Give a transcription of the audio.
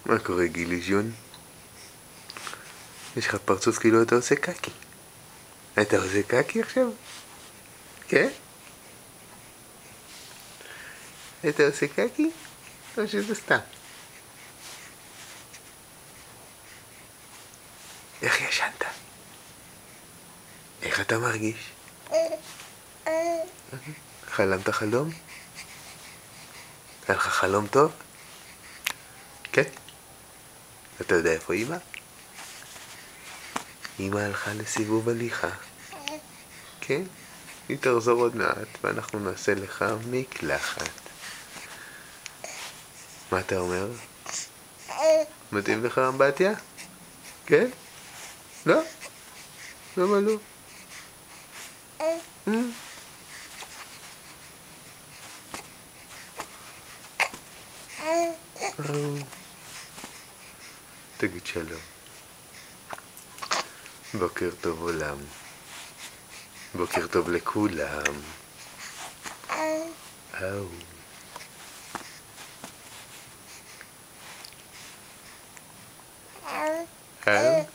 מה קורה גילי ז'ון? יש לך פרצוף כאילו אתה עושה קקי. אתה עושה קקי עכשיו? כן? אתה עושה קקי? או שזה סתם? איך ישנת? איך אתה מרגיש? חלמת חלום? היה לך חלום טוב? כן? אתה יודע איפה אמא? אמא הלכה לסיבוב הליכה. כן? היא תחזור עוד מעט ואנחנו נעשה לך מקלחת. מה אתה אומר? מתאים לך אמבטיה? כן? לא? למה לא? תגיד שלום. בוקר טוב עולם. בוקר טוב לכולם. אהו. אהו.